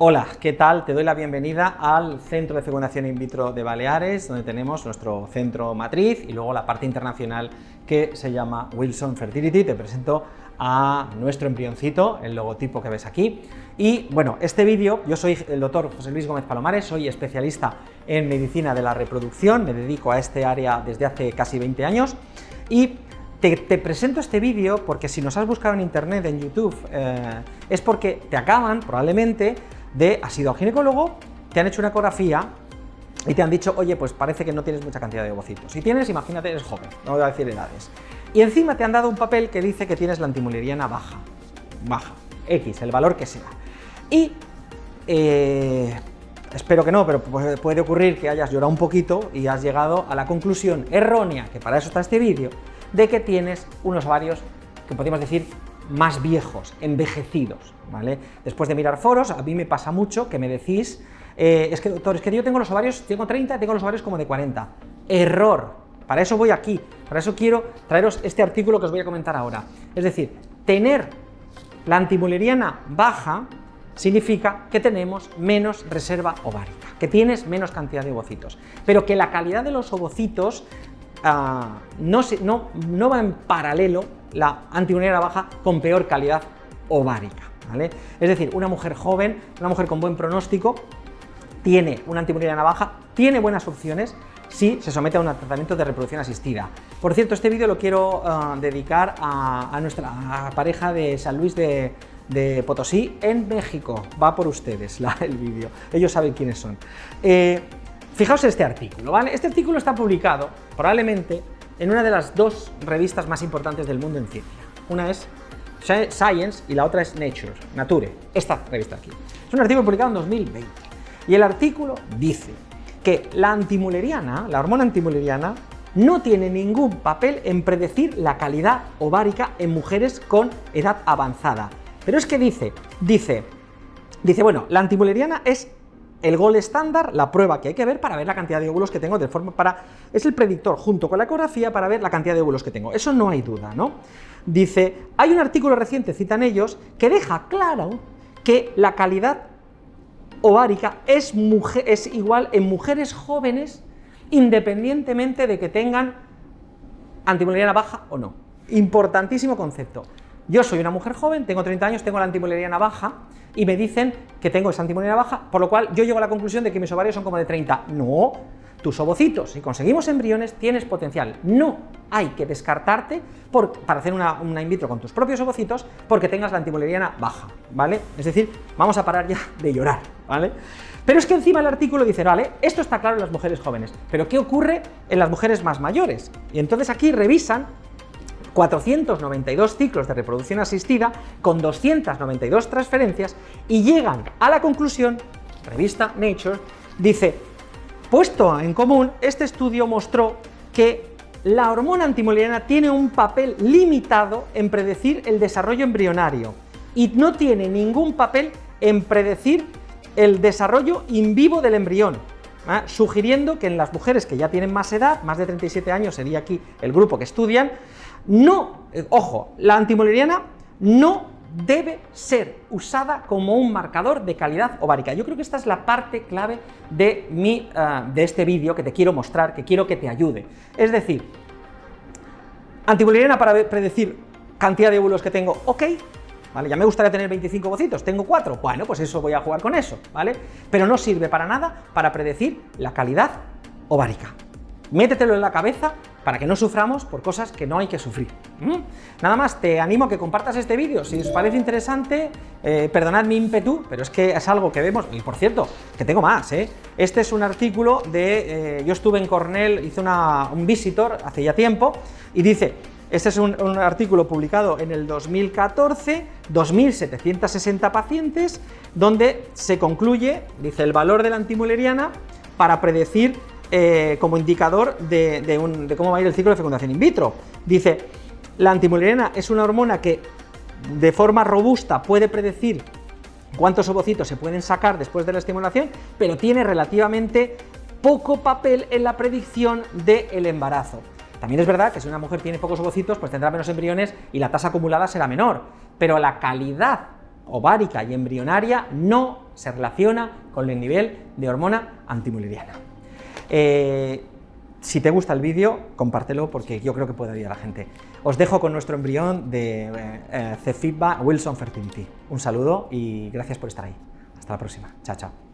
Hola, ¿qué tal? Te doy la bienvenida al Centro de Fecundación In Vitro de Baleares, donde tenemos nuestro centro matriz y luego la parte internacional que se llama Wilson Fertility. Te presento a nuestro embrioncito, el logotipo que ves aquí. Y bueno, este vídeo, yo soy el doctor José Luis Gómez Palomares, soy especialista en medicina de la reproducción, me dedico a este área desde hace casi 20 años y te presento este vídeo porque si nos has buscado en internet, en YouTube, es porque te acaban probablemente has ido al ginecólogo, te han hecho una ecografía y te han dicho, oye, pues parece que no tienes mucha cantidad de ovocitos. Si tienes, imagínate, eres joven, no voy a decir edades. Y encima te han dado un papel que dice que tienes la antimuleriana baja, X, el valor que sea. Y espero que no, pero puede ocurrir que hayas llorado un poquito y has llegado a la conclusión errónea, que para eso está este vídeo, de que tienes unos ovarios que podríamos decir más viejos, envejecidos, ¿vale? Después de mirar foros, a mí me pasa mucho que me decís, es que doctor, es que yo tengo los ovarios, tengo 30, tengo los ovarios como de 40. Error, para eso voy aquí, para eso quiero traeros este artículo que os voy a comentar ahora. Es decir, tener la antimuleriana baja significa que tenemos menos reserva ovárica, que tienes menos cantidad de ovocitos, pero que la calidad de los ovocitos no va en paralelo la antimuleriana baja con peor calidad ovárica, ¿vale? Es decir, una mujer joven, una mujer con buen pronóstico, tiene una antimuleriana baja, tiene buenas opciones si se somete a un tratamiento de reproducción asistida. Por cierto, este vídeo lo quiero dedicar a nuestra pareja de San Luis de Potosí, en México. Va por ustedes el vídeo, ellos saben quiénes son. Fijaos en este artículo, ¿vale? Este artículo está publicado probablemente en una de las dos revistas más importantes del mundo en ciencia. Una es Science y la otra es Nature, esta revista aquí. Es un artículo publicado en 2020 y el artículo dice que la antimuleriana, la hormona antimuleriana, no tiene ningún papel en predecir la calidad ovárica en mujeres con edad avanzada. Pero es que dice, bueno, la antimuleriana es el gold estándar, la prueba que hay que ver para ver la cantidad de óvulos que tengo, es el predictor junto con la ecografía para ver la cantidad de óvulos que tengo. Eso no hay duda, ¿no? Dice, hay un artículo reciente, citan ellos, que deja claro que la calidad ovárica es igual en mujeres jóvenes independientemente de que tengan antimuleriana baja o no. Importantísimo concepto. Yo soy una mujer joven, tengo 30 años, tengo la antimuleriana baja y me dicen que tengo esa antimuleriana baja, por lo cual yo llego a la conclusión de que mis ovarios son como de 30. No, tus ovocitos, si conseguimos embriones, tienes potencial. No hay que descartarte para hacer una in vitro con tus propios ovocitos porque tengas la antimuleriana baja, ¿vale? Es decir, vamos a parar ya de llorar, ¿vale? Pero es que encima el artículo dice, vale, esto está claro en las mujeres jóvenes, pero ¿qué ocurre en las mujeres más mayores? Y entonces aquí revisan 492 ciclos de reproducción asistida con 292 transferencias y llegan a la conclusión, revista Nature, dice, puesto en común, este estudio mostró que la hormona antimuleriana tiene un papel limitado en predecir el desarrollo embrionario y no tiene ningún papel en predecir el desarrollo in vivo del embrión, sugiriendo que en las mujeres que ya tienen más edad, más de 37 años sería aquí el grupo que estudian, ojo, la antimuleriana no debe ser usada como un marcador de calidad ovárica. Yo creo que esta es la parte clave de este vídeo que te quiero mostrar, que quiero que te ayude. Es decir, antimuleriana para predecir cantidad de óvulos que tengo, ok, ¿vale? Ya me gustaría tener 25 ovocitos, tengo 4, bueno, pues eso voy a jugar con eso, ¿vale? Pero no sirve para nada para predecir la calidad ovárica. Métetelo en la cabeza para que no suframos por cosas que no hay que sufrir. Nada más, te animo a que compartas este vídeo, si os parece interesante, perdonad mi ímpetu, pero es que es algo que vemos, y por cierto, que tengo más, Este es un artículo yo estuve en Cornell, hice un visitor hace ya tiempo, y dice, este es un artículo publicado en el 2014, 2.760 pacientes, donde se concluye, dice, el valor de la antimuleriana para predecir como indicador de cómo va a ir el ciclo de fecundación in vitro. Dice, la antimuleriana es una hormona que de forma robusta puede predecir cuántos ovocitos se pueden sacar después de la estimulación, pero tiene relativamente poco papel en la predicción del embarazo. También es verdad que si una mujer tiene pocos ovocitos, pues tendrá menos embriones y la tasa acumulada será menor, pero la calidad ovárica y embrionaria no se relaciona con el nivel de hormona antimuleriana. Si te gusta el vídeo, compártelo porque yo creo que puede ayudar a la gente. Os dejo con nuestro embrión de Cefipba Wilson Fertility. Un saludo y gracias por estar ahí. Hasta la próxima. Chao, chao.